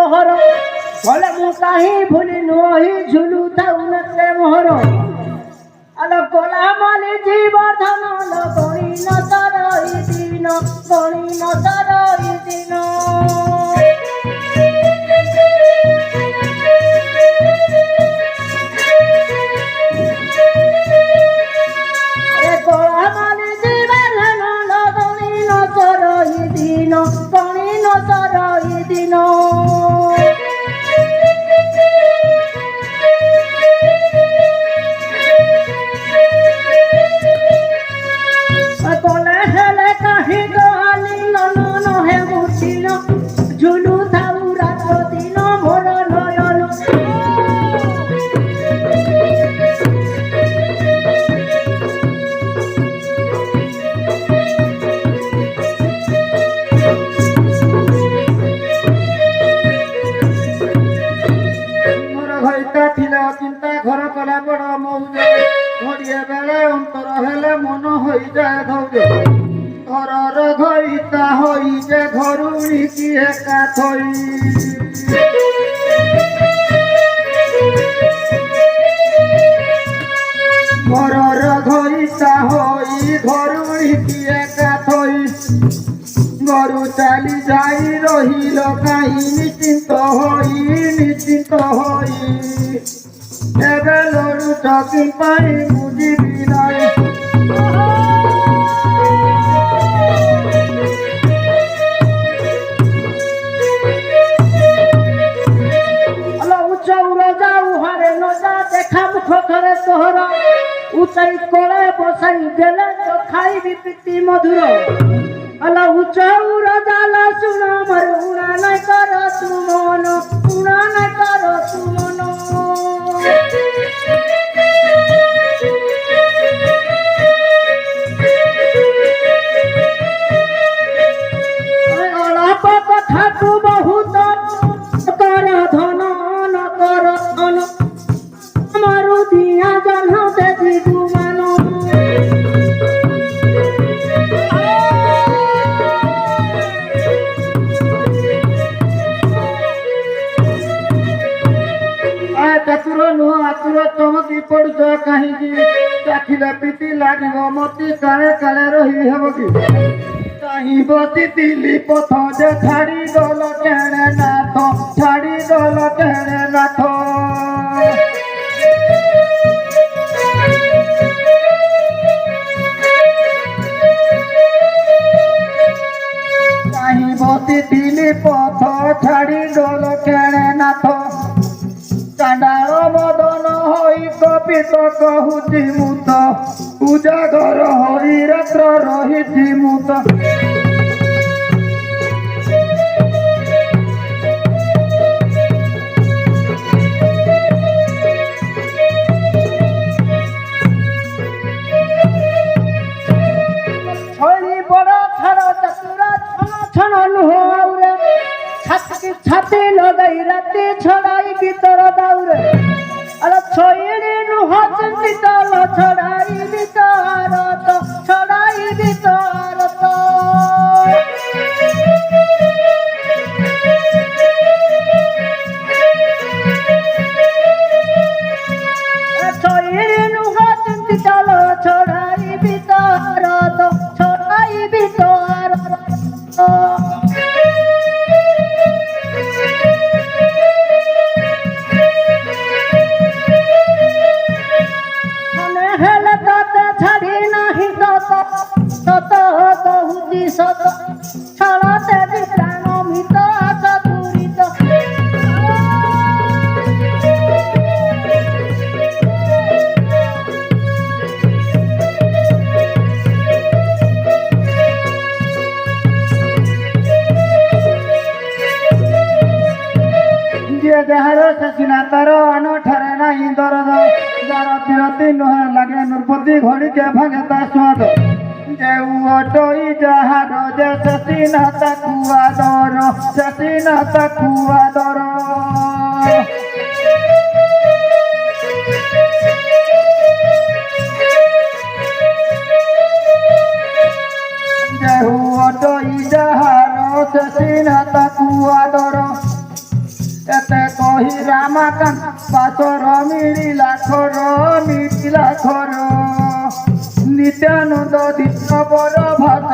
पहर भले मु कहीं भूली नही झुलू थाऊ नचे मोहर आलो कोला माली जीवधन गणी न तरई दिन गणी न तरई दिन कोला माली जीवधन गणी न तरई दिन गणी न तरई दिन झुलू थाऊ रात दिन मोर नयन मोर घइता थिला चिंता घर कला बड़ मौज घड़िए बेले अंतर हेले मन होई जाए धौज घरर घइता होई जे घरुणी की एका थई घरर घइता होई घरुणी की एका थई गरु चाली जाई रहिल काई निश्चिंत होई एबे लड़ू चकी पाई बुझिबी नाई खोखरे तोहरा उचाई कोले बसाई देले तो खाई पिती मधुर अला उचाऊ रजाला सुनो मर उना नहीं करो तू मन उना नहीं करो तू मन अलाप कथा तू बहुत कर धन न कर धन मारू दिया जन्म दे दी तू मानो चतुर नुह आतुर चमकी पड़ुच कहीं चाखिले प्रीति लगे मती काले काले रही हेब कि कहीं बसी दिली पथ जे छाड़ी दल केणे नाथ छाड़ी दल केणे नाथ कहीं बसी दिली पथ छाड़ी दल केणे नाथ चांडाल मदन होई कपित कहूची मुत उजागर होई रात्र रही मुत छड़ी बड़ छड़ चतुरा छन छन नुह छाती लगाई राती छड़ाई भीतर दाउरे अरे छोड़ी नुह चिंतित छड़ाई भीतर तो छड़ाई भीतर तो छोड़ी नुह चिंतित छड़ाई भीतर तो छड़ाई भीतर तो सत कहूची सत छड़ते प्राण मित चतुरित जे जार ससिना तार अनठारे नहीं दरद जार विरति नुहे लगे नृपति घड़ी के भागे ता स्वाद जेऊ अटोई जहार जे ससिना ताकुआ दर ससिना ताकुआ दर जेऊ अटोई जहार ससिना ताकुआ दर বহি রামাকান্ত পাশর মিলিলা খর নিত্যানন্দ দিন বর ভাগ